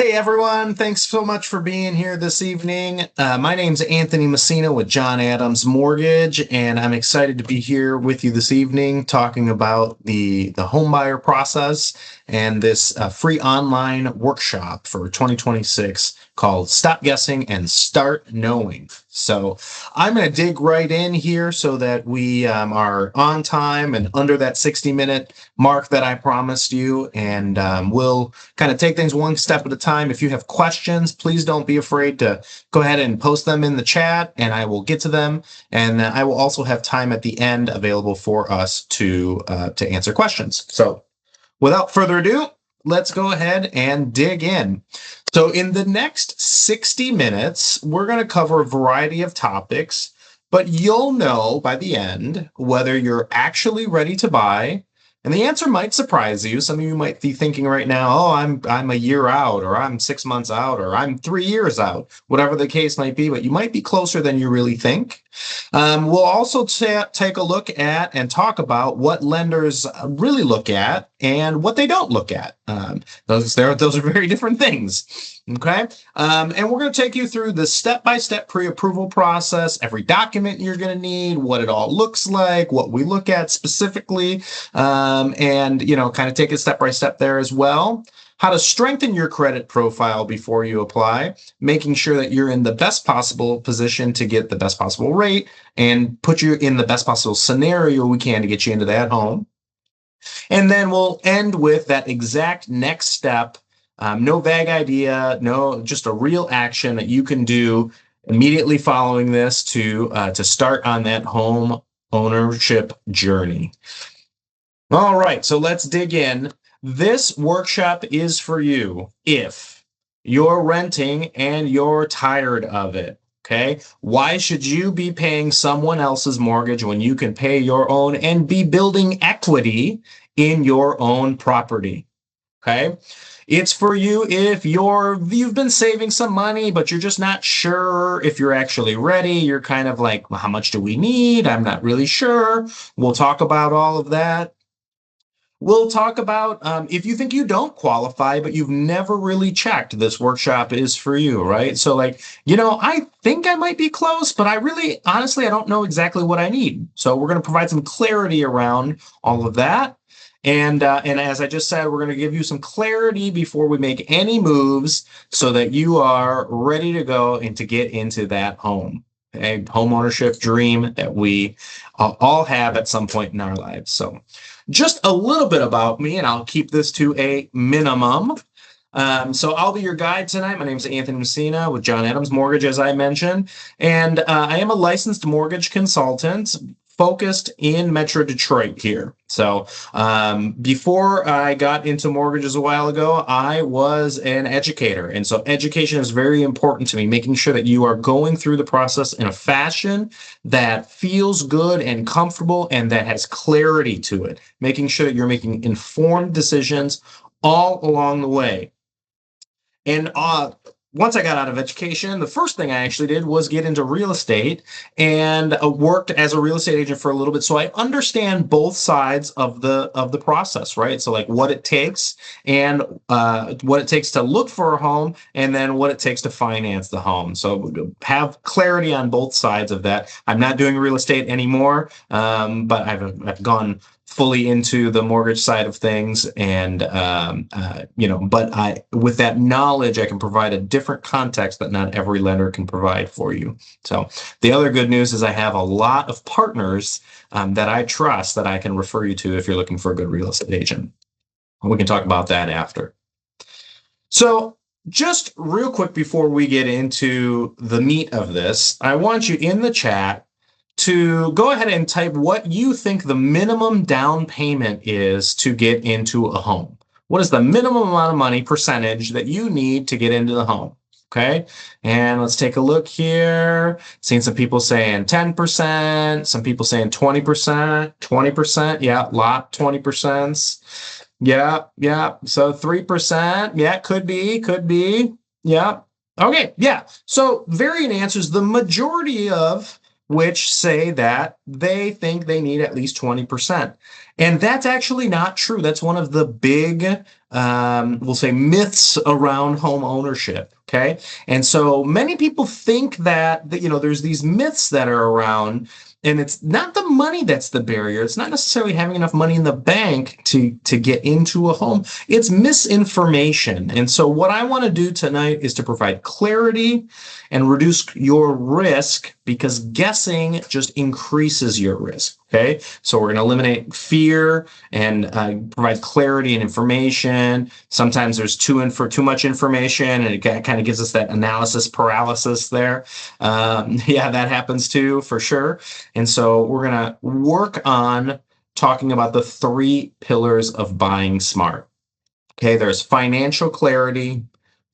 Hey everyone, thanks so much for being here this evening. My name's Anthony Messina with John Adams Mortgage, and I'm excited to be here with you this evening talking about the home buyer process and this free online workshop for 2026 called Stop Guessing and Start Knowing. So I'm going to dig right in here so that we are on time and under that 60-minute mark that I promised you, and we'll kind of take things one step at a time. If you have questions, please don't be afraid to go ahead and post them in the chat, and I will get to them. And I will also have time at the end available for us to answer questions. So without further ado, let's go ahead and dig in. So in the next 60 minutes, we're going to cover a variety of topics, but you'll know by the end whether you're actually ready to buy. And the answer might surprise you. Some of you might be thinking right now, oh, I'm a year out, or I'm 6 months out, or I'm 3 years out, whatever the case might be, but you might be closer than you really think. We'll also take a look at and talk about what lenders really look at and what they don't look at. Those are very different things. Okay. And we're going to take you through the step-by-step pre-approval process, every document you're going to need, what it all looks like, what we look at specifically, and, kind of take it step by step there as well. How to strengthen your credit profile before you apply, making sure that you're in the best possible position to get the best possible rate and put you in the best possible scenario we can to get you into that home. And then we'll end with that exact next step. No vague idea, no, just a real action that you can do immediately following this to start on that home ownership journey. All right, so let's dig in. This workshop is for you if you're renting and you're tired of it. Okay, why should you be paying someone else's mortgage when you can pay your own and be building equity in your own property? Okay. It's for you if you've been saving some money, but you're just not sure if you're actually ready. You're kind of like, well, how much do we need? I'm not really sure. We'll talk about all of that. We'll talk about if you think you don't qualify, but you've never really checked, this workshop is for you, right? So I think I might be close, but honestly, I don't know exactly what I need. So we're going to provide some clarity around all of that. And as I just said, we're going to give you some clarity before we make any moves so that you are ready to go and to get into that home, a home ownership dream that we all have at some point in our lives. So just a little bit about me, and I'll keep this to a minimum. So I'll be your guide tonight. My name is Anthony Messina with John Adams Mortgage, as I mentioned, and I am a licensed mortgage consultant focused in Metro Detroit here. So before I got into mortgages a while ago, I was an educator. And so education is very important to me, making sure that you are going through the process in a fashion that feels good and comfortable and that has clarity to it, making sure that you're making informed decisions all along the way. And once I got out of education, the first thing I actually did was get into real estate and worked as a real estate agent for a little bit. So I understand both sides of the process, right? So like what it takes and what it takes to look for a home and then what it takes to finance the home. So have clarity on both sides of that. I'm not doing real estate anymore, but I've gone fully into the mortgage side of things, and but with that knowledge, I can provide a different context that not every lender can provide for you. So the other good news is I have a lot of partners that I trust that I can refer you to if you're looking for a good real estate agent. We can talk about that after. So just real quick before we get into the meat of this, I want you in the chat to go ahead and type what you think the minimum down payment is to get into a home. What is the minimum amount of money percentage that you need to get into the home? Okay, and let's take a look here. Seeing some people saying 10%, some people saying 20%, 20%, yeah, lot 20%. Yeah. So 3%, yeah, could be, yeah. Okay, yeah. So varying answers, the majority of which say that they think they need at least 20%. And that's actually not true. That's one of the big, we'll say, myths around home ownership. Okay. And so many people think that, there's these myths that are around, and it's not the money that's the barrier. It's not necessarily having enough money in the bank to get into a home. It's misinformation. And so what I want to do tonight is to provide clarity and reduce your risk, because guessing just increases your risk. Okay, so we're going to eliminate fear and provide clarity and information. Sometimes there's too much information, and it kind of gives us that analysis paralysis there. Yeah, that happens too, for sure. And so we're going to work on talking about the 3 pillars of buying smart. Okay, there's financial clarity,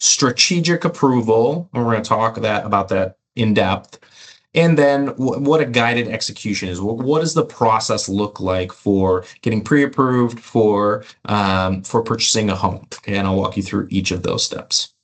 strategic approval, and we're going to talk about that in depth. And then what a guided execution is. What does the process look like for getting pre-approved for purchasing a home? Okay, and I'll walk you through each of those steps.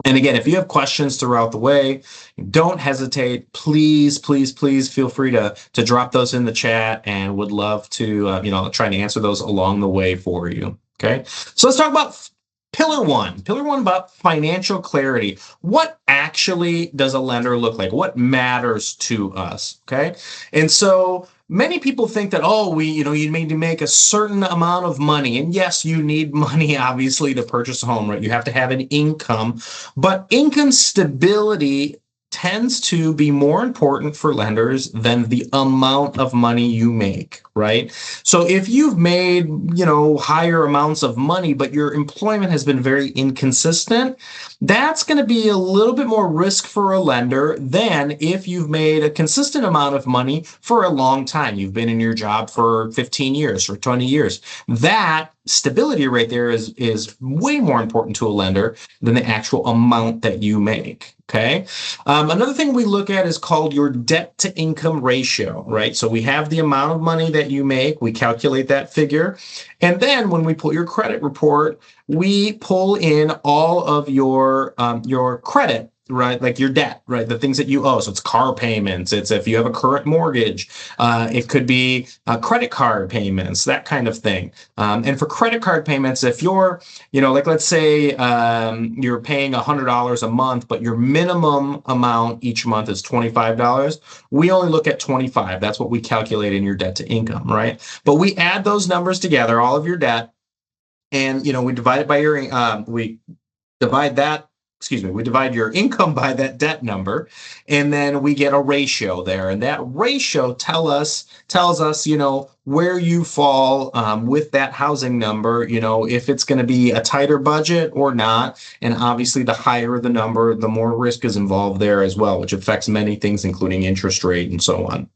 And again, if you have questions throughout the way, don't hesitate. Please, please, please feel free to drop those in the chat, and would love to try to answer those along the way for you. Okay, so let's talk about Pillar one about financial clarity. What actually does a lender look like? What matters to us? Okay. And so many people think that, you need to make a certain amount of money. And yes, you need money, obviously, to purchase a home, right? You have to have an income, but income stability tends to be more important for lenders than the amount of money you make, right? So if you've made, higher amounts of money, but your employment has been very inconsistent, that's going to be a little bit more risk for a lender than if you've made a consistent amount of money for a long time. You've been in your job for 15 years or 20 years. That stability right there is way more important to a lender than the actual amount that you make. Okay. Another thing we look at is called your debt to income ratio, right? So we have the amount of money that you make, we calculate that figure. And then when we pull your credit report, we pull in all of your credit, right? Like your debt, right? The things that you owe. So it's car payments. It's if you have a current mortgage. It could be credit card payments, that kind of thing. And for credit card payments, if you're, let's say you're paying $100 a month, but your minimum amount each month is $25, we only look at 25. That's what we calculate in your debt to income, right? But we add those numbers together, all of your debt, and we divide it by we divide your income by that debt number, and then we get a ratio there. And that ratio tells us, where you fall with that housing number, if it's going to be a tighter budget or not. And obviously, the higher the number, the more risk is involved there as well, which affects many things, including interest rate and so on.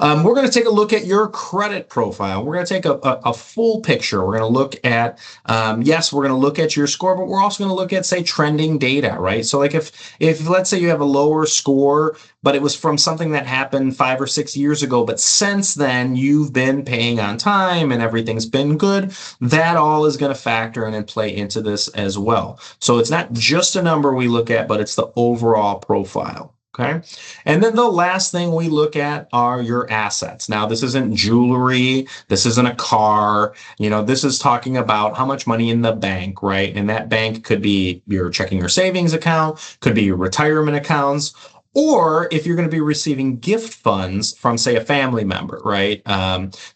We're going to take a look at your credit profile. We're going to take a full picture. We're going to look at, we're going to look at your score, but we're also going to look at, say, trending data, right? So like if let's say you have a lower score, but it was from something that happened 5 or 6 years ago, but since then you've been paying on time and everything's been good, that all is going to factor in and play into this as well. So it's not just a number we look at, but it's the overall profile. Okay. And then the last thing we look at are your assets. Now, this isn't jewelry. This isn't a car. This is talking about how much money in the bank, right? And that bank could be your checking or savings account, could be your retirement accounts, or if you're going to be receiving gift funds from, say, a family member, right?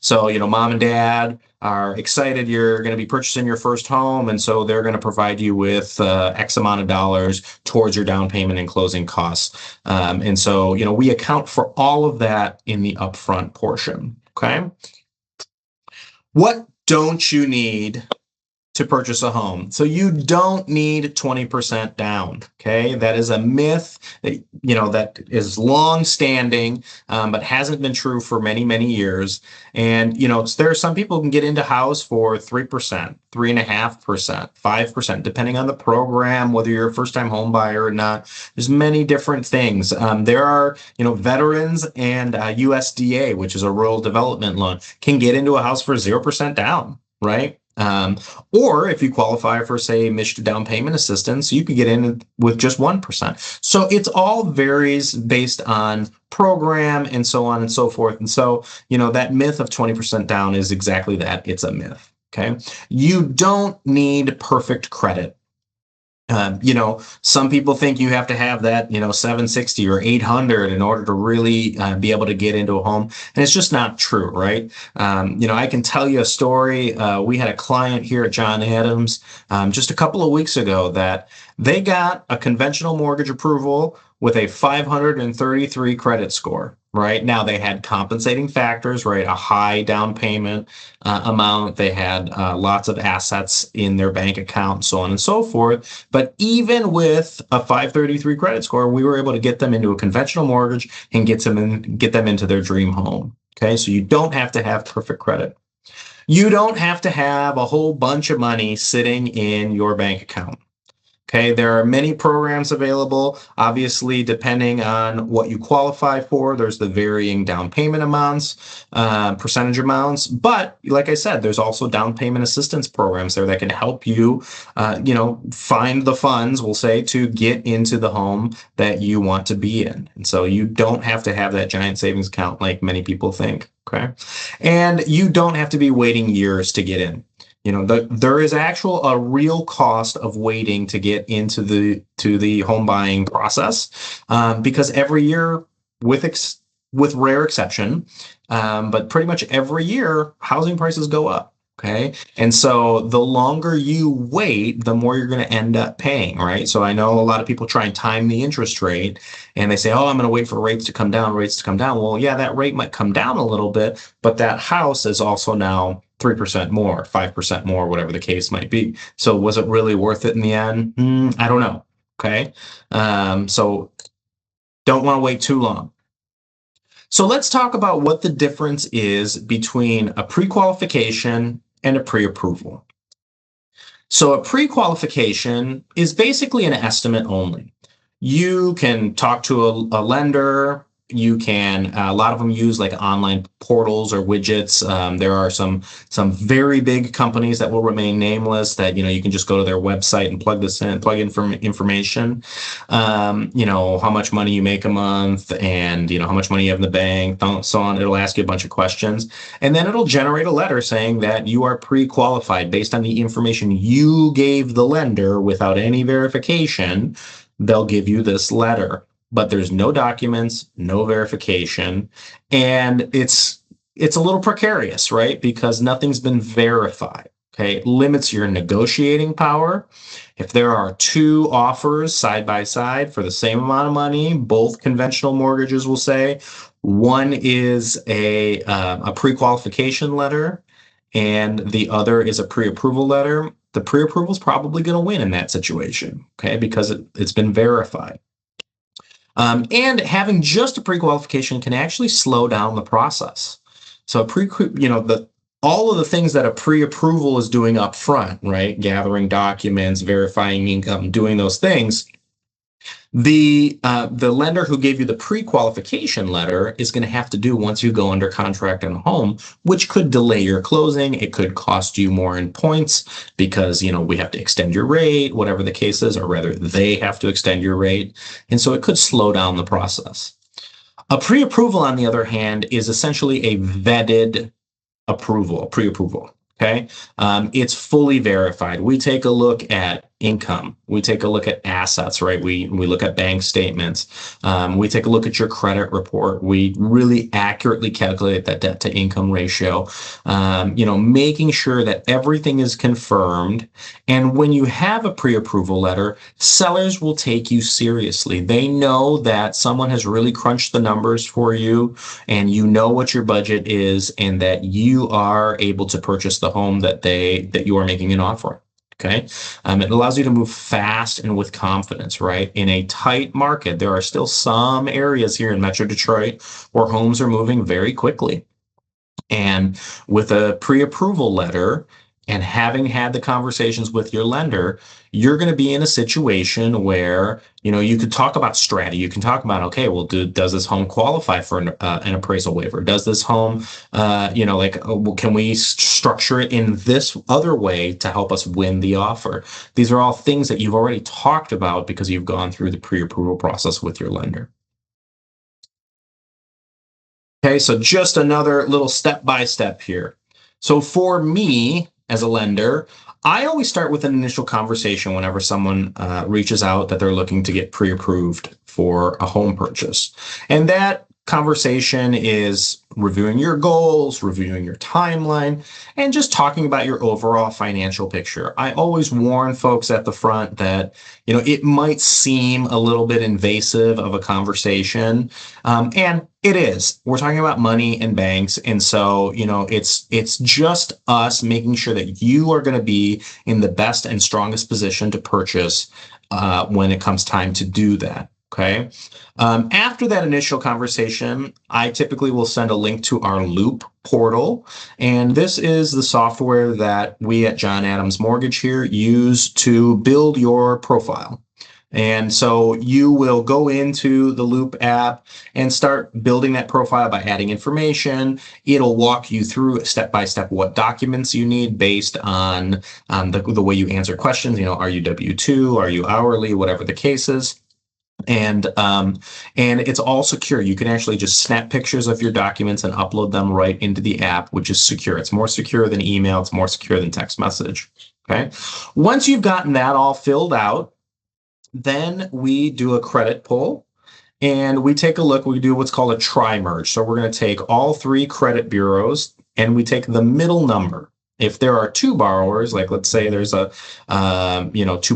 So, mom and dad are excited you're going to be purchasing your first home, and so they're going to provide you with X amount of dollars towards your down payment and closing costs. And so, we account for all of that in the upfront portion. Okay. What don't you need to purchase a home? So you don't need 20% down. Okay. That is a myth that, that is long standing, but hasn't been true for many, many years. And, there are some people who can get into house for 3%, 3.5%, 5%, depending on the program, whether you're a first time home buyer or not. There's many different things. There are, veterans and USDA, which is a rural development loan, can get into a house for 0% down. Right. Um, or if you qualify for, say, Michigan down payment assistance, you could get in with just 1%. So it's all varies based on program and so on and so forth. And so, that myth of 20% down is exactly that. It's a myth. Okay. You don't need perfect credit. Some people think you have to have that, 760 or 800 in order to really be able to get into a home. And it's just not true, right? I can tell you a story. We had a client here at John Adams just a couple of weeks ago that they got a conventional mortgage approval with a 533 credit score. Right now, they had compensating factors, right? A high down payment amount. They had lots of assets in their bank account, so on and so forth. But even with a 533 credit score, we were able to get them into a conventional mortgage and get them into their dream home. Okay, so you don't have to have perfect credit. You don't have to have a whole bunch of money sitting in your bank account. Okay, there are many programs available. Obviously, depending on what you qualify for, there's the varying down payment amounts, percentage amounts. But like I said, there's also down payment assistance programs there that can help you, find the funds, we'll say, to get into the home that you want to be in. And so you don't have to have that giant savings account like many people think. Okay, and you don't have to be waiting years to get in. There is a real cost of waiting to get into the home buying process, because every year, with rare exception, but pretty much every year, housing prices go up. Okay. And so the longer you wait, the more you're going to end up paying, right? So I know a lot of people try and time the interest rate and they say, oh, I'm going to wait for rates to come down, rates to come down. Well, yeah, that rate might come down a little bit, but that house is also now 3% more, 5% more, whatever the case might be. So was it really worth it in the end? I don't know. Okay. So don't want to wait too long. So let's talk about what the difference is between a pre-qualification and a pre-approval. So a pre-qualification is basically an estimate only. You can talk to a lender. You can, a lot of them use like online portals or widgets. There are some very big companies that will remain nameless that, you can just go to their website and plug in information, how much money you make a month and, how much money you have in the bank, so on. It'll ask you a bunch of questions and then it'll generate a letter saying that you are pre-qualified based on the information you gave the lender without any verification. They'll give you this letter. But there's no documents, no verification, and it's a little precarious, right? Because nothing's been verified. Okay, it limits your negotiating power. If there are two offers side by side for the same amount of money, both conventional mortgages will say one is a pre-qualification letter and the other is a pre-approval letter. The pre-approval is probably going to win in that situation, okay, because it's been verified. And having just a pre-qualification can actually slow down the process. So all of the things that a pre-approval is doing up front, right? Gathering documents, verifying income, doing those things. The lender who gave you the pre-qualification letter is going to have to do once you go under contract on a home, which could delay your closing. It could cost you more in points because, we have to extend your rate, whatever the case is, or rather they have to extend your rate. And so it could slow down the process. A pre-approval, on the other hand, is essentially a vetted approval, pre-approval. Okay. It's fully verified. We take a look at income. We take a look at assets, right? We look at bank statements. We take a look at your credit report. We really accurately calculate that debt to income ratio, making sure that everything is confirmed. And when you have a pre-approval letter, sellers will take you seriously. They know that someone has really crunched the numbers for you and you know what your budget is and that you are able to purchase the home that you are making an offer. Okay. It allows you to move fast and with confidence, right? In a tight market, there are still some areas here in Metro Detroit where homes are moving very quickly. And with a pre-approval letter and having had the conversations with your lender, you're going to be in a situation where, you could talk about strategy. You can talk about, okay, well, does this home qualify for an appraisal waiver? Does this home, can we structure it in this other way to help us win the offer? These are all things that you've already talked about because you've gone through the pre-approval process with your lender. Okay, so just another little step-by-step here. So for me as a lender, I always start with an initial conversation whenever someone reaches out that they're looking to get pre-approved for a home purchase. And that conversation is reviewing your goals, reviewing your timeline, and just talking about your overall financial picture. I always warn folks at the front that, it might seem a little bit invasive of a conversation. And it is. We're talking about money and banks. And so, it's just us making sure that you are going to be in the best and strongest position to purchase when it comes time to do that. Okay. After that initial conversation, I typically will send a link to our Loop portal. And this is the software that we at John Adams Mortgage here use to build your profile. And so you will go into the Loop app and start building that profile by adding information. It'll walk you through step by step what documents you need based on the way you answer questions. Are you W-2? Are you hourly? Whatever the case is. And it's all secure. You can actually just snap pictures of your documents and upload them right into the app, which is secure. It's more secure than email. It's more secure than text message. Okay. Once you've gotten that all filled out, then we do a credit pull and we take a look. We do what's called a tri-merge. So we're going to take all three credit bureaus and we take the middle number. If there are two borrowers, like let's say there's two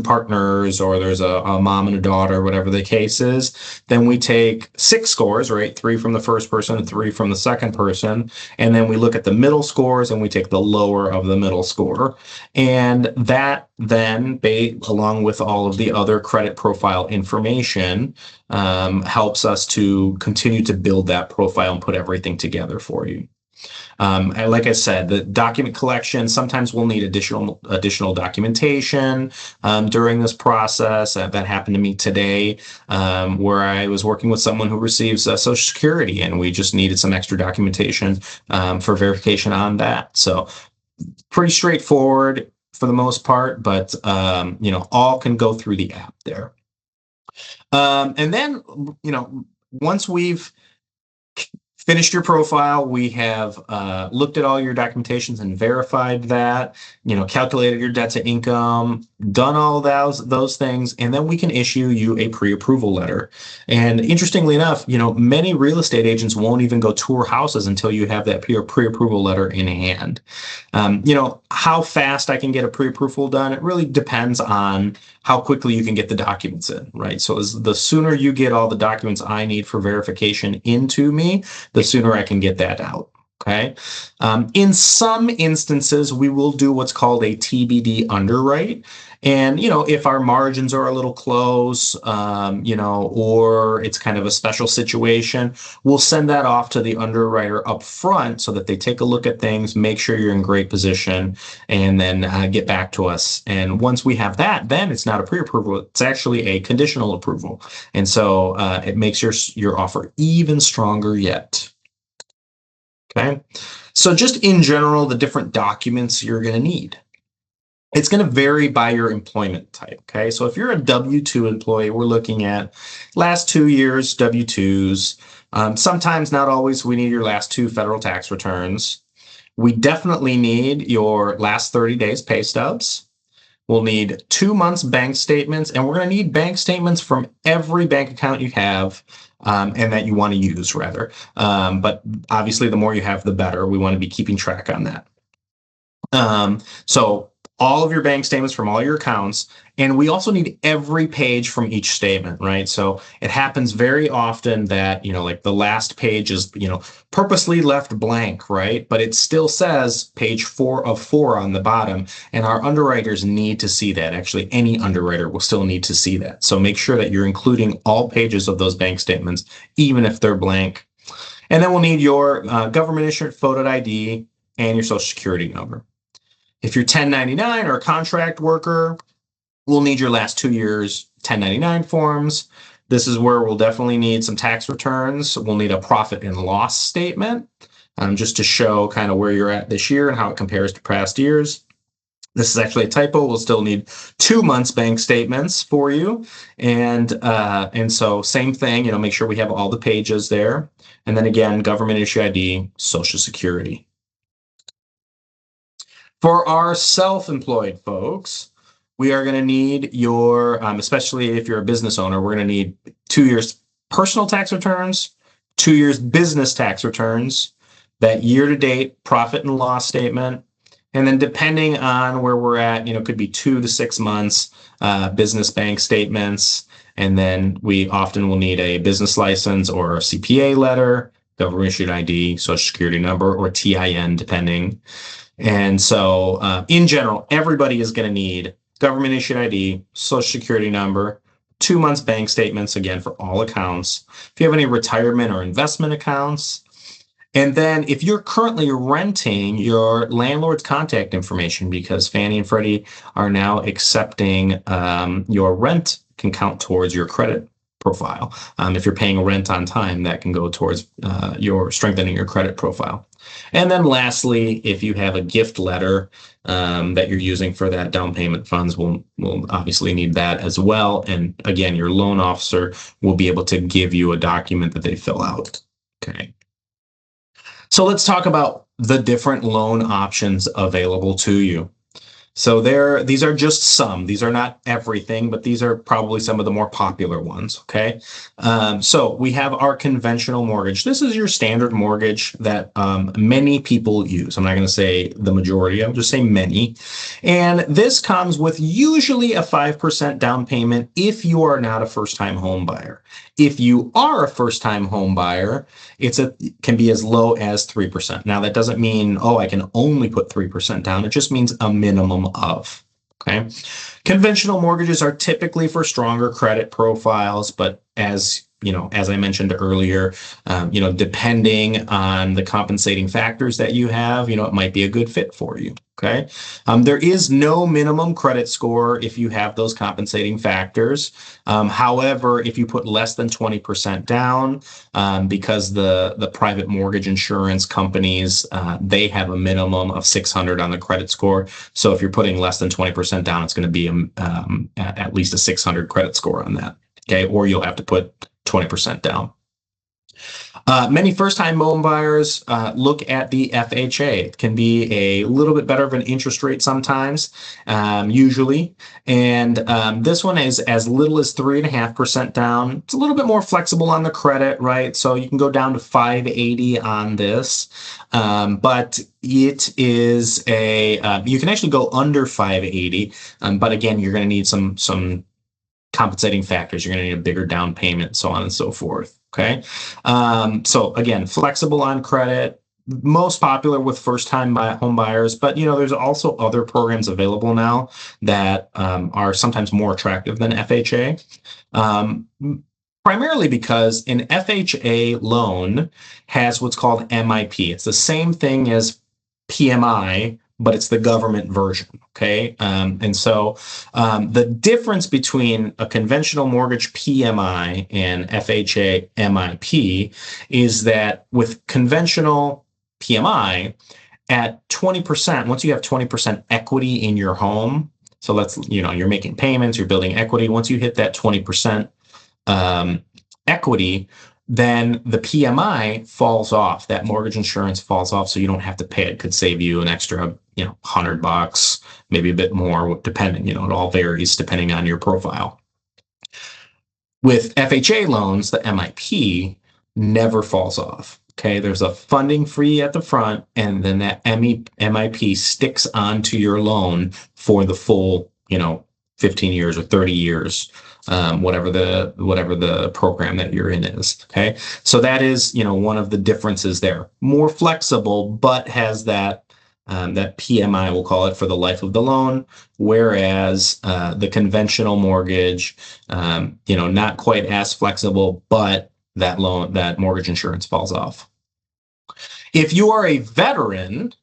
partners or there's a mom and a daughter, whatever the case is, then we take 6 scores, right? 3 from the first person and 3 from the second person. And then we look at the middle scores and we take the lower of the middle score. And that then, along with all of the other credit profile information, helps us to continue to build that profile and put everything together for you. Like I said, the document collection, sometimes we'll need additional documentation during this process. That happened to me today, where I was working with someone who receives Social Security, and we just needed some extra documentation for verification on that. So pretty straightforward for the most part, but all can go through the app there. And then, once we've finished your profile, we have looked at all your documentations and verified that, calculated your debt to income, done all those things, and then we can issue you a pre-approval letter. And interestingly enough, many real estate agents won't even go tour houses until you have that pre-approval letter in hand. How fast I can get a pre-approval done, it really depends on how quickly you can get the documents in, right? So the sooner you get all the documents I need for verification into me, the sooner I can get that out. Okay. In some instances, we will do what's called a TBD underwrite. And, if our margins are a little close, or it's kind of a special situation, we'll send that off to the underwriter up front so that they take a look at things, make sure you're in great position, and then get back to us. And once we have that, then it's not a pre-approval, it's actually a conditional approval. And so it makes your offer even stronger yet. Okay. So just in general, the different documents you're going to need. It's going to vary by your employment type. Okay. So if you're a W-2 employee, we're looking at last 2 years W-2s. Sometimes, not always, we need your last 2 federal tax returns. We definitely need your last 30 days pay stubs. We'll need 2 months bank statements, and we're going to need bank statements from every bank account you have and that you want to use, rather. But obviously, the more you have, the better. We want to be keeping track on that. So all of your bank statements from all your accounts. And we also need every page from each statement, right? So it happens very often that, like the last page is, purposely left blank, right? But it still says page 4 of 4 on the bottom. And our underwriters need to see that. Actually, any underwriter will still need to see that. So make sure that you're including all pages of those bank statements, even if they're blank. And then we'll need your government issued photo ID and your Social Security number. If you're 1099 or a contract worker, we'll need your last 2 years 1099 forms. This is where we'll definitely need some tax returns. We'll need a profit and loss statement, just to show kind of where you're at this year and how it compares to past years. This is actually a typo. We'll still need 2 months bank statements for you. And so same thing, make sure we have all the pages there. And then again, government issue ID, Social Security. For our self-employed folks, we are going to need your, especially if you're a business owner, we're going to need 2 years personal tax returns, 2 years business tax returns, that year-to-date profit and loss statement. And then depending on where we're at, it could be 2 to 6 months business bank statements. And then we often will need a business license or a CPA letter, government issued ID, social security number, or TIN, depending. And so in general, everybody is going to need government issued ID, social security number, 2 months bank statements, again, for all accounts. If you have any retirement or investment accounts, and then if you're currently renting, your landlord's contact information, because Fannie and Freddie are now accepting your rent can count towards your credit profile. If you're paying rent on time, that can go towards your strengthening your credit profile. And then lastly, if you have a gift letter that you're using for that down payment funds, we'll obviously need that as well. And again, your loan officer will be able to give you a document that they fill out. Okay. So let's talk about the different loan options available to you. So these are just some. These are not everything, but these are probably some of the more popular ones, okay? So we have our conventional mortgage. This is your standard mortgage that many people use. I'm not going to say the majority, I'll just say many. And this comes with usually a 5% down payment if you are not a first-time home buyer. If you are a first-time home buyer, it can be as low as 3%. Now, that doesn't mean, oh, I can only put 3% down. It just means a minimum of, okay? Conventional mortgages are typically for stronger credit profiles, but as I mentioned earlier, depending on the compensating factors that you have, it might be a good fit for you. Okay. There is no minimum credit score if you have those compensating factors. However, if you put less than 20% down, because the private mortgage insurance companies, they have a minimum of 600 on the credit score. So if you're putting less than 20% down, it's going to be at least a 600 credit score on that. Okay. Or you'll have to put 20% down. Many first-time home buyers look at the FHA. It can be a little bit better of an interest rate sometimes, usually. And this one is as little as 3.5% down. It's a little bit more flexible on the credit, right? So you can go down to 580 on this. But it is you can actually go under 580. But again, you're going to need some compensating factors. You're going to need a bigger down payment, so on and so forth. Okay. So again, flexible on credit, most popular with first-time home buyers, but there's also other programs available now that are sometimes more attractive than FHA. Primarily because an FHA loan has what's called MIP. It's the same thing as PMI, but it's the government version, okay? And so the difference between a conventional mortgage PMI and FHA MIP is that with conventional PMI, at 20%, once you have 20% equity in your home, so you're making payments, you're building equity, once you hit that 20% equity, then the PMI falls off. That mortgage insurance falls off, so you don't have to pay it. It could save you an extra, $100, maybe a bit more, depending. It all varies depending on your profile. With FHA loans, the MIP never falls off. Okay, there's a funding fee at the front, and then that MIP sticks onto your loan for the full, 15 years or 30 years. Whatever the program that you're in is. Okay. So that is, one of the differences there. More flexible, but has that PMI, we'll call it, for the life of the loan. Whereas the conventional mortgage, not quite as flexible, but that mortgage insurance falls off. If you are a veteran,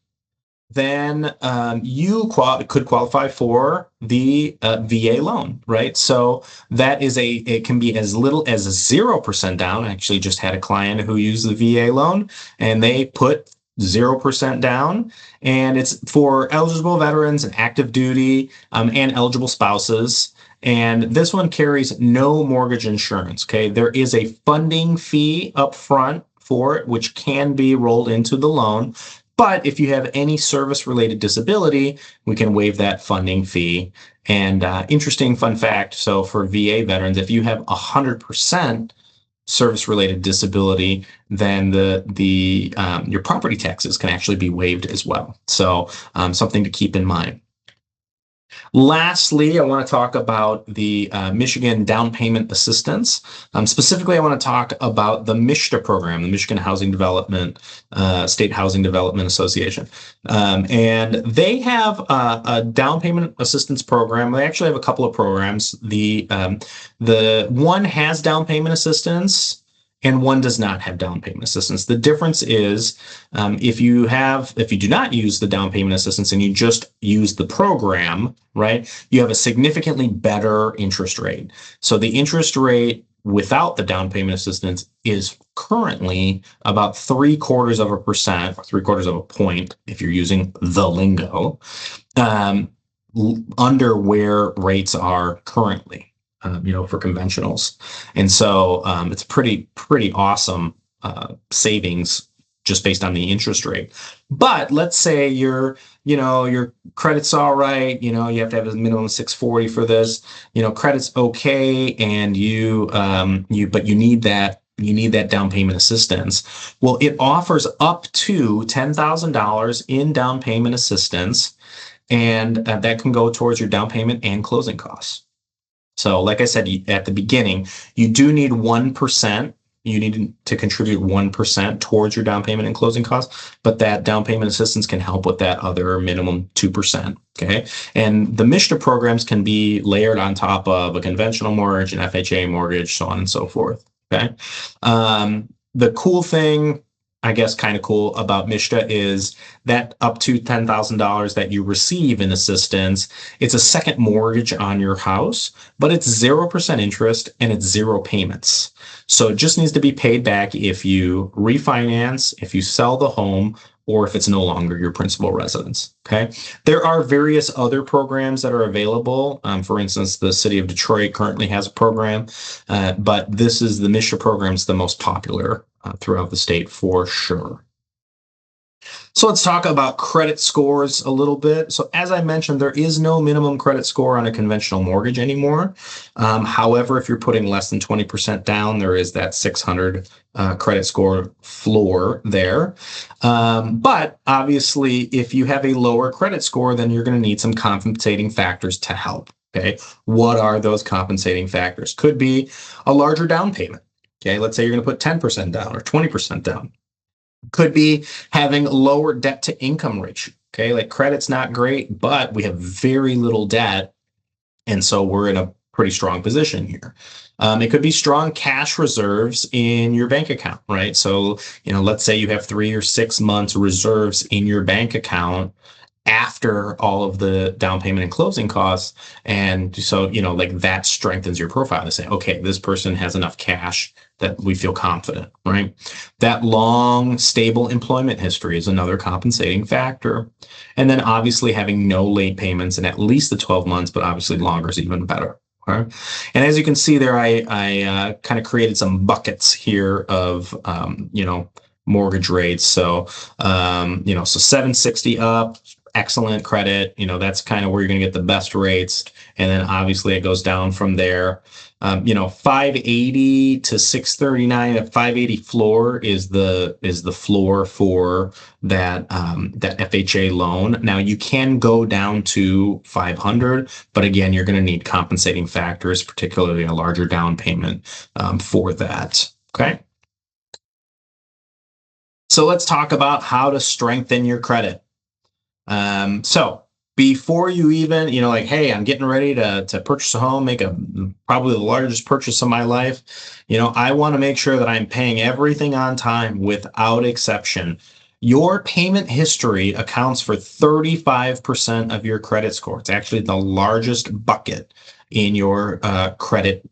then you could qualify for the VA loan, right? So that is it can be as little as 0% down. I actually just had a client who used the VA loan and they put 0% down, and it's for eligible veterans and active duty and eligible spouses. And this one carries no mortgage insurance. Okay. There is a funding fee up front for it, which can be rolled into the loan. But if you have any service-related disability, we can waive that funding fee. And interesting fun fact, so for VA veterans, if you have 100% service-related disability, then your property taxes can actually be waived as well. So something to keep in mind. Lastly, I want to talk about the Michigan down payment assistance. Specifically, I want to talk about the MISHDA program, the Michigan Housing Development, State Housing Development Association. And they have a down payment assistance program. They actually have a couple of programs. The one has down payment assistance and one does not have down payment assistance. The difference is if you do not use the down payment assistance and you just use the program, right, you have a significantly better interest rate. So the interest rate without the down payment assistance is currently about 0.75% or 0.75 of a point, if you're using the lingo, under where rates are currently. For conventionals. And so it's pretty awesome savings just based on the interest rate. But let's say your credit's all right, you have to have a minimum 640 for this, credit's okay, and but you need that down payment assistance. Well, it offers up to $10,000 in down payment assistance, and that can go towards your down payment and closing costs. So like I said at the beginning, you do need 1%. You need to contribute 1% towards your down payment and closing costs, but that down payment assistance can help with that other minimum 2%. Okay. And the MISHDA programs can be layered on top of a conventional mortgage, an FHA mortgage, so on and so forth. Okay. The cool thing, I guess kind of cool about MISHDA is that up to $10,000 that you receive in assistance, it's a second mortgage on your house, but it's 0% interest and it's 0 payments. So it just needs to be paid back if you refinance, if you sell the home, or if it's no longer your principal residence. Okay. There are various other programs that are available. For instance, the city of Detroit currently has a program, but this is the MISHDA program is the most popular throughout the state for sure. So let's talk about credit scores a little bit. So as I mentioned, there is no minimum credit score on a conventional mortgage anymore. However, if you're putting less than 20% down, there is that 600 credit score floor there. But obviously, if you have a lower credit score, then you're going to need some compensating factors to help. Okay, what are those compensating factors? Could be a larger down payment. Okay, let's say you're going to put 10% down or 20% down. Could be having lower debt to income ratio. Okay, like credit's not great, but we have very little debt. And so we're in a pretty strong position here. It could be strong cash reserves in your bank account, right? So, let's say you have 3 or 6 months reserves in your bank account after all of the down payment and closing costs. And so, like that strengthens your profile to say, okay, this person has enough cash that we feel confident, right? That long, stable employment history is another compensating factor. And then obviously having no late payments in at least the 12 months, but obviously longer is even better. Okay? And as you can see there, I kind of created some buckets here of, mortgage rates. So, so 760 up, excellent credit, that's kind of where you're going to get the best rates. And then obviously it goes down from there. 580 to 639, a 580 floor is the floor for that FHA loan. Now you can go down to 500, but again, you're going to need compensating factors, particularly a larger down payment for that. Okay. So let's talk about how to strengthen your credit. So before you even, like, hey, I'm getting ready to purchase a home, make probably the largest purchase of my life, I want to make sure that I'm paying everything on time without exception. Your payment history accounts for 35% of your credit score. It's actually the largest bucket in your credit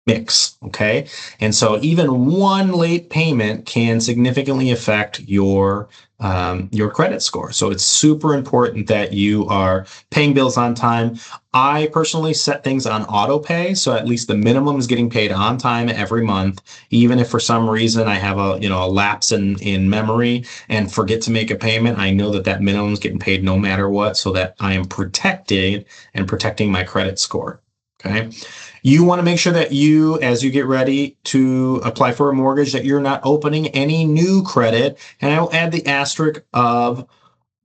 mix. Okay. And so even one late payment can significantly affect your credit score. So it's super important that you are paying bills on time. I personally set things on auto pay, so at least the minimum is getting paid on time every month. Even if for some reason I have a lapse in memory and forget to make a payment, I know that that minimum is getting paid no matter what, so that I am protected and protecting my credit score. Okay. You want to make sure that you, as you get ready to apply for a mortgage, that you're not opening any new credit. And I will add the asterisk of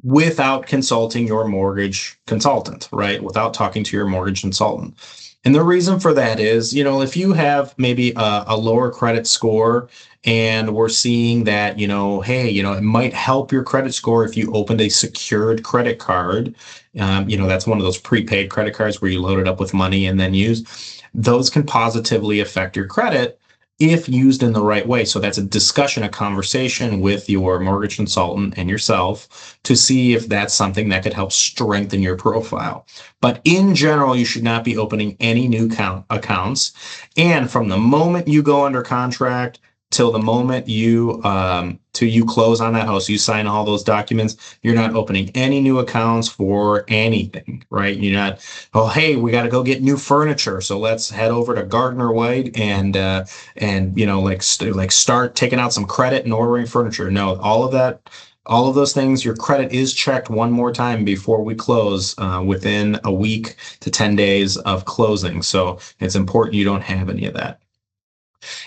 without consulting your mortgage consultant, right? Without talking to your mortgage consultant. And the reason for that is, if you have maybe a lower credit score and we're seeing that, hey, it might help your credit score if you opened a secured credit card. That's one of those prepaid credit cards where you load it up with money and then use. Those can positively affect your credit if used in the right way. So that's a discussion, a conversation with your mortgage consultant and yourself to see if that's something that could help strengthen your profile. But in general, you should not be opening any new accounts. And from the moment you go under contract till the moment you till you close on that house, you sign all those documents, you're not opening any new accounts for anything, right? You're not, oh, hey, we got to go get new furniture, so let's head over to Gardner White and start taking out some credit and ordering furniture. No, all of those things, your credit is checked one more time before we close within a week to 10 days of closing. So it's important you don't have any of that.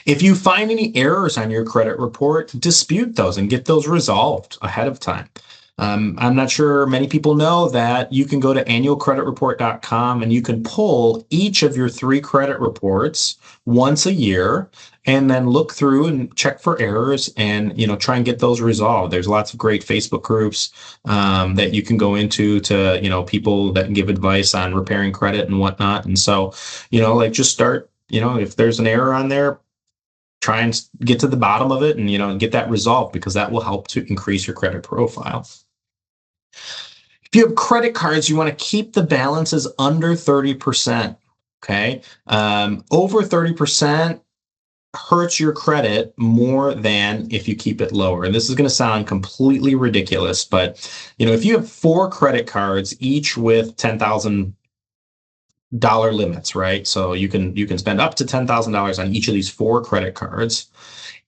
If you find any errors on your credit report, dispute those and get those resolved ahead of time. I'm not sure many people know that you can go to annualcreditreport.com and you can pull each of your 3 credit reports once a year and then look through and check for errors and try and get those resolved. There's lots of great Facebook groups that you can go into to people that can give advice on repairing credit and whatnot. And so just start, if there's an error on there, try and get to the bottom of it and get that resolved, because that will help to increase your credit profile. If you have credit cards, you want to keep the balances under 30%. Okay. Over 30% hurts your credit more than if you keep it lower. And this is going to sound completely ridiculous, but if you have 4 credit cards, each with $10,000 limits, right? So you can spend up to $10,000 on each of these 4 credit cards.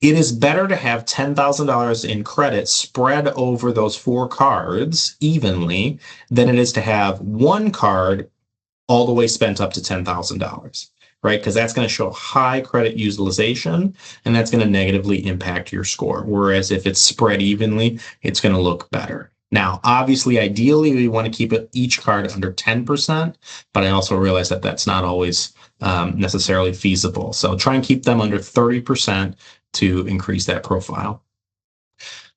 It is better to have $10,000 in credit spread over those 4 cards evenly than it is to have one card all the way spent up to $10,000, right? Because that's going to show high credit utilization and that's going to negatively impact your score. Whereas if it's spread evenly, it's going to look better. Now, obviously, ideally, we want to keep each card under 10%, but I also realize that that's not always necessarily feasible. So try and keep them under 30% to increase that profile.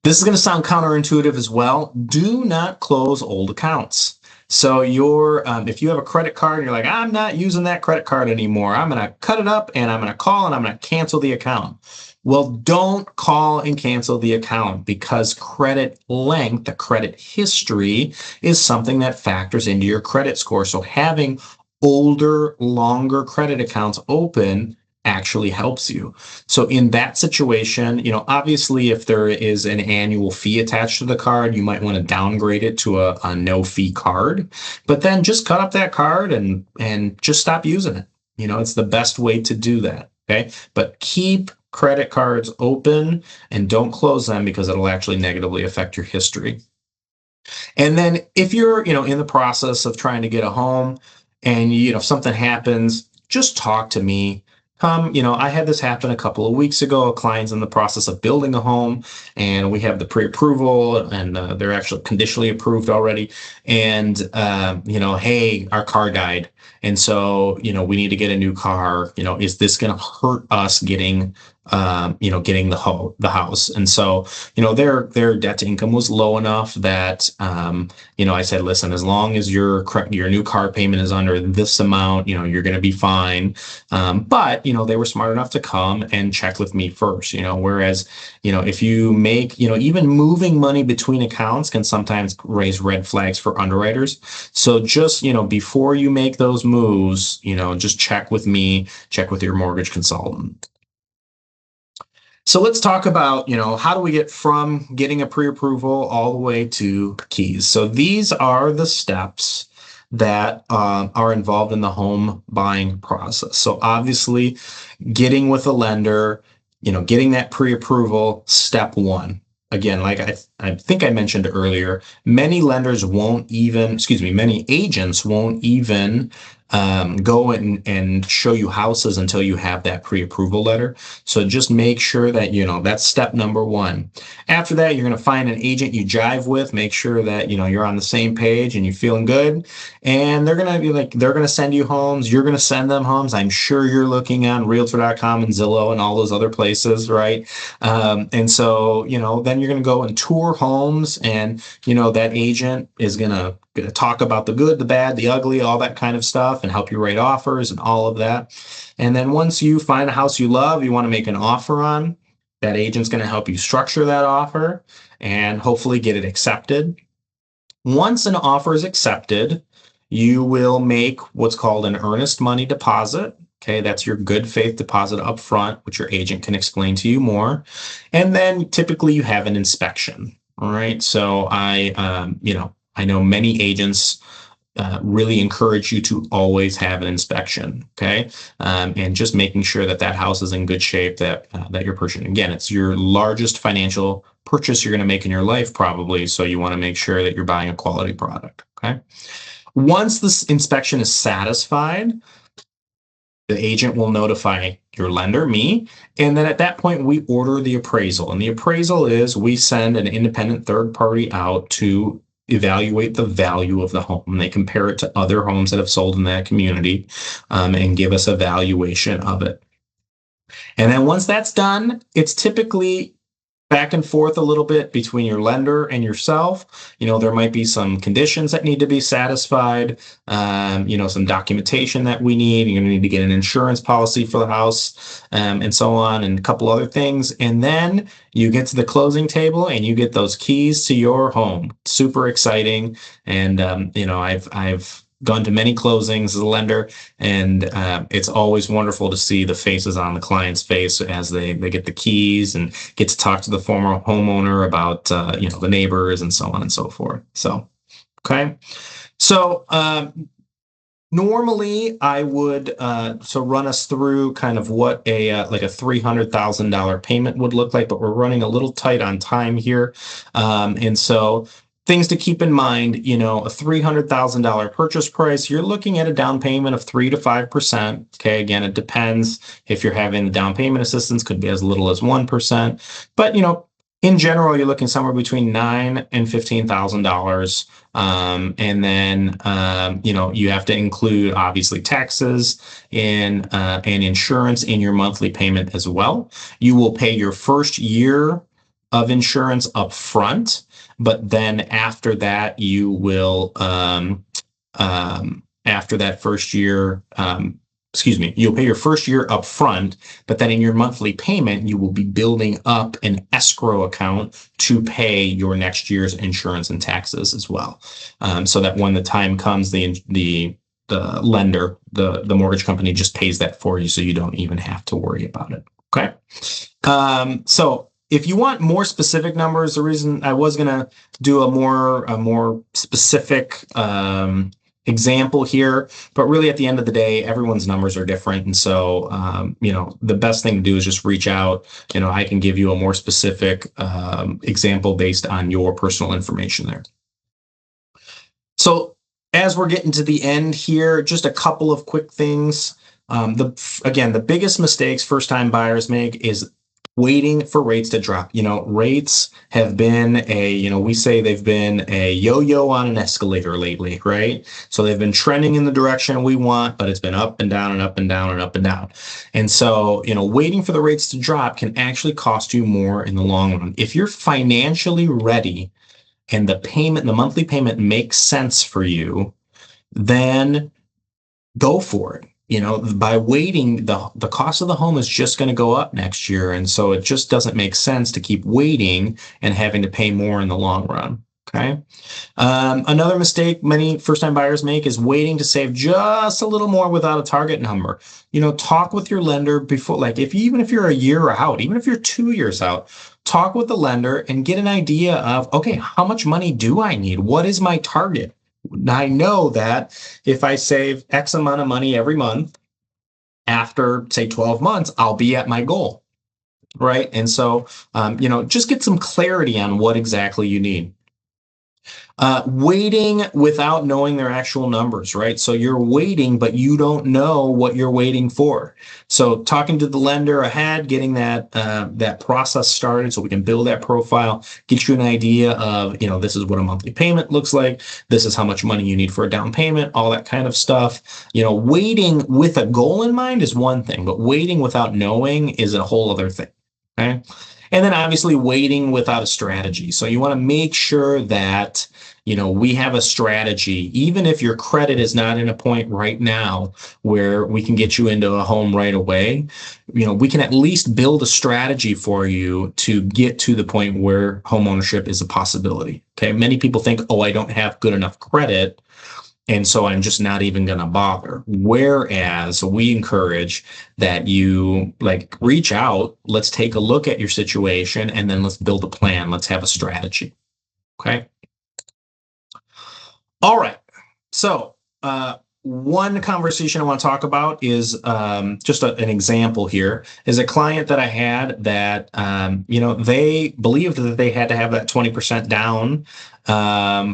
This is going to sound counterintuitive as well. Do not close old accounts. So if you have a credit card and you're like, I'm not using that credit card anymore, I'm going to cut it up and I'm going to call and I'm going to cancel the account. Well, don't call and cancel the account, because credit length, the credit history, is something that factors into your credit score. So having older, longer credit accounts open actually helps you. So in that situation, obviously if there is an annual fee attached to the card, you might want to downgrade it to a no fee card, but then just cut up that card and just stop using it. It's the best way to do that. Okay. But keep credit cards open and don't close them, because it'll actually negatively affect your history. And then if you're, in the process of trying to get a home and, something happens, just talk to me. I had this happen a couple of weeks ago. A client's in the process of building a home and we have the pre-approval and they're actually conditionally approved already. And, hey, our car died. And so, we need to get a new car. Is this going to hurt us getting getting the house. And so, their debt to income was low enough that, I said, listen, as long as your new car payment is under this amount, you're going to be fine. But, they were smart enough to come and check with me first, whereas, if you make, even moving money between accounts can sometimes raise red flags for underwriters. So just, before you make those moves, just check with me, check with your mortgage consultant. So let's talk about, how do we get from getting a pre-approval all the way to keys? So these are the steps that are involved in the home buying process. So obviously, getting with a lender, getting that pre-approval, step one. Again, like I think I mentioned earlier, many agents won't even go and show you houses until you have that pre-approval letter. So just make sure that, that's step number one. After that, you're going to find an agent you jive with, make sure that, you're on the same page and you're feeling good. And they're going to be they're going to send you homes. You're going to send them homes. I'm sure you're looking on realtor.com and Zillow and all those other places, right? And so, then you're going to go and tour homes, and, that agent is going to talk about the good, the bad, the ugly, all that kind of stuff, and help you write offers and all of that. And then once you find a house you love, you want to make an offer on, that agent's going to help you structure that offer and hopefully get it accepted. Once an offer is accepted, you will make what's called an earnest money deposit. Okay, that's your good faith deposit up front, which your agent can explain to you more. And then typically you have an inspection. All right. So I know many agents really encourage you to always have an inspection. Okay. And just making sure that house is in good shape, that you're purchasing. Again, it's your largest financial purchase you're going to make in your life, probably. So you want to make sure that you're buying a quality product. Okay. Once this inspection is satisfied, the agent will notify your lender, me, and then at that point we order the appraisal. And the appraisal is we send an independent third party out to evaluate the value of the home. They compare it to other homes that have sold in that community, and give us a valuation of it. And then once that's done, it's typically back and forth a little bit between your lender and yourself. There might be some conditions that need to be satisfied, some documentation that we need. You're going to need to get an insurance policy for the house, and so on, and a couple other things. And then you get to the closing table and you get those keys to your home. Super exciting. And, I've gone to many closings as a lender, and it's always wonderful to see the faces on the client's face as they get the keys and get to talk to the former homeowner about the neighbors and so on and so forth. So, okay. So normally I would run us through kind of what a like a $300,000 payment would look like, but we're running a little tight on time here, and so things to keep in mind, a $300,000 purchase price, you're looking at a down payment of 3 to 5%. Okay. Again, it depends if you're having the down payment assistance, could be as little as 1%. But, in general, you're looking somewhere between $9,000 and $15,000. And then, you have to include obviously taxes and insurance in your monthly payment as well. You will pay your first year of insurance up front, but then after that, you will, after that first year, you'll pay your first year up front, but then in your monthly payment, you will be building up an escrow account to pay your next year's insurance and taxes as well. So that when the time comes, the lender, the mortgage company just pays that for you, so you don't even have to worry about it. Okay. So if you want more specific numbers, the reason I was going to do a more specific example here, but really at the end of the day, everyone's numbers are different. And so, the best thing to do is just reach out. I can give you a more specific example based on your personal information there. So as we're getting to the end here, just a couple of quick things. The biggest mistakes first-time buyers make is waiting for rates to drop. Rates have been we say they've been a yo-yo on an escalator lately, right? So they've been trending in the direction we want, but it's been up and down and up and down and up and down. And so, waiting for the rates to drop can actually cost you more in the long run. If you're financially ready and the monthly payment makes sense for you, then go for it. By waiting, the cost of the home is just going to go up next year. And so it just doesn't make sense to keep waiting and having to pay more in the long run. Okay. Another mistake many first-time buyers make is waiting to save just a little more without a target number. Talk with your lender before, like even if you're a year out, even if you're 2 years out, talk with the lender and get an idea of, okay, how much money do I need? What is my target? I know that if I save X amount of money every month, after say 12 months, I'll be at my goal, right? And so, just get some clarity on what exactly you need. Waiting without knowing their actual numbers, right? So you're waiting, but you don't know what you're waiting for. So talking to the lender ahead, getting that process started so we can build that profile, get you an idea of, this is what a monthly payment looks like. This is how much money you need for a down payment, all that kind of stuff. Waiting with a goal in mind is one thing, but waiting without knowing is a whole other thing. Okay. And then obviously waiting without a strategy. So you want to make sure that, we have a strategy, even if your credit is not in a point right now where we can get you into a home right away. We can at least build a strategy for you to get to the point where home ownership is a possibility. Okay. Many people think, oh, I don't have good enough credit, and so I'm just not even going to bother. Whereas we encourage that you reach out, let's take a look at your situation, and then let's build a plan. Let's have a strategy. Okay. All right. So, one conversation I want to talk about is just an example here is a client that I had that, they believed that they had to have that 20% down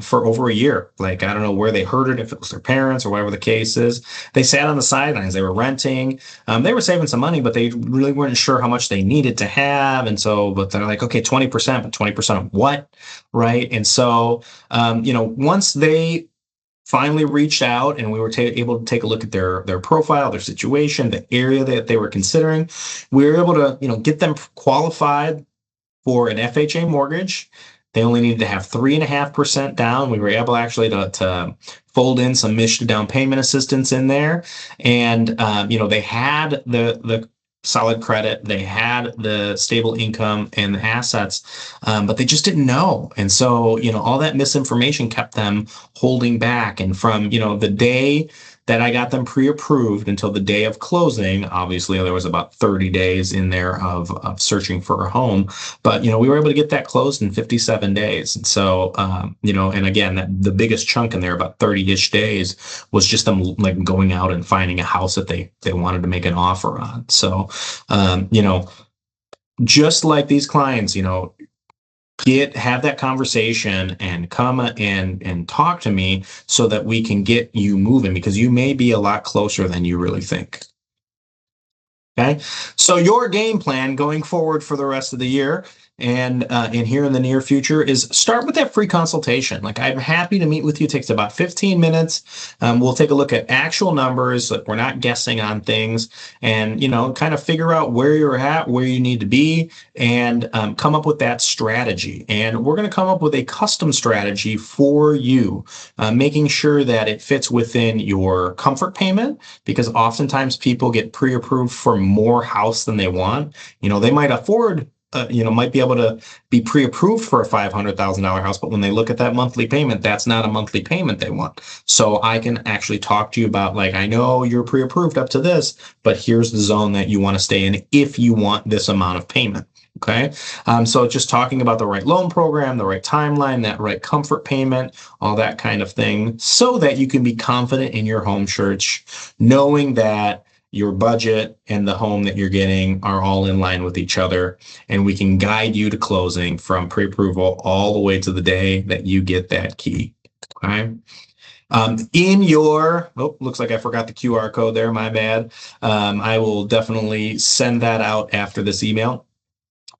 for over a year. I don't know where they heard it, if it was their parents or whatever the case is. They sat on the sidelines. They were renting. They were saving some money, but they really weren't sure how much they needed to have. And so, but they're like, okay, 20%, but 20% of what? Right. And so, once they finally reached out and we were able to take a look at their profile, their situation, the area that they were considering, we were able to, get them qualified for an FHA mortgage. They only needed to have 3.5% down. We were able actually to fold in some Michigan down payment assistance in there. And, they had the solid credit, they had the stable income and the assets, but they just didn't know. And so, all that misinformation kept them holding back. And from, the day that I got them pre-approved until the day of closing, obviously there was about 30 days in there of searching for a home, but, we were able to get that closed in 57 days. And so, and again, the biggest chunk in there, about 30-ish days, was just them going out and finding a house that they wanted to make an offer on. So, just like these clients, have that conversation and come and talk to me so that we can get you moving, because you may be a lot closer than you really think. Okay. So your game plan going forward for the rest of the year and here in the near future is start with that free consultation. I'm happy to meet with you. It takes about 15 minutes. We'll take a look at actual numbers. We're not guessing on things, and kind of figure out where you're at, where you need to be, and come up with that strategy. And we're going to come up with a custom strategy for you, making sure that it fits within your comfort payment, because oftentimes people get pre-approved for more house than they want. They might afford might be able to be pre-approved for a $500,000 house, but when they look at that monthly payment, that's not a monthly payment they want. So I can actually talk to you about, I know you're pre-approved up to this, but here's the zone that you want to stay in if you want this amount of payment. Okay. So just talking about the right loan program, the right timeline, that right comfort payment, all that kind of thing, so that you can be confident in your home search, knowing that your budget and the home that you're getting are all in line with each other, and we can guide you to closing from pre-approval all the way to the day that you get that key. Okay. Looks like I forgot the QR code there. My bad. I will definitely send that out after this email.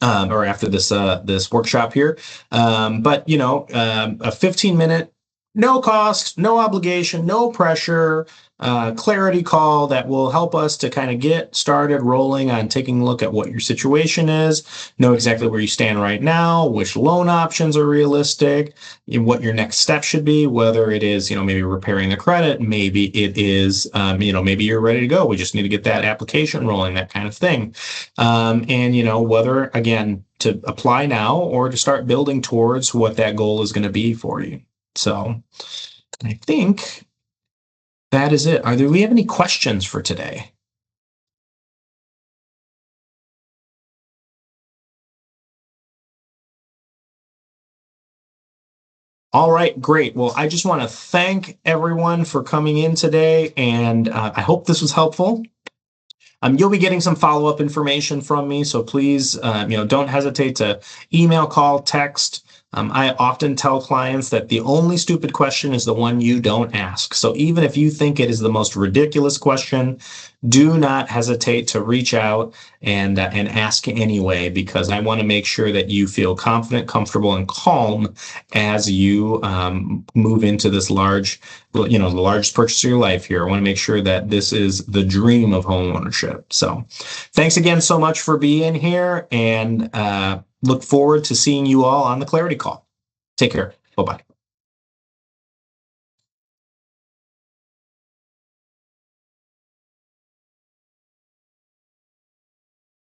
or after this workshop here. But a 15-minute, no cost, no obligation, no pressure, clarity call that will help us to kind of get started rolling on taking a look at what your situation is, know exactly where you stand right now, which loan options are realistic, what your next step should be, whether it is, maybe repairing the credit, maybe it is, maybe you're ready to go. We just need to get that application rolling, that kind of thing. And whether, again, to apply now or to start building towards what that goal is going to be for you. So I think that is it. Do we have any questions for today? All right, great. Well, I just want to thank everyone for coming in today, and I hope this was helpful. You'll be getting some follow-up information from me, so please, don't hesitate to email, call, text. I often tell clients that the only stupid question is the one you don't ask. So even if you think it is the most ridiculous question, do not hesitate to reach out and ask anyway, because I want to make sure that you feel confident, comfortable, and calm as you move into this the largest purchase of your life here. I want to make sure that this is the dream of home ownership. So thanks again so much for being here, and look forward to seeing you all on the Clarity Call. Take care. Bye-bye.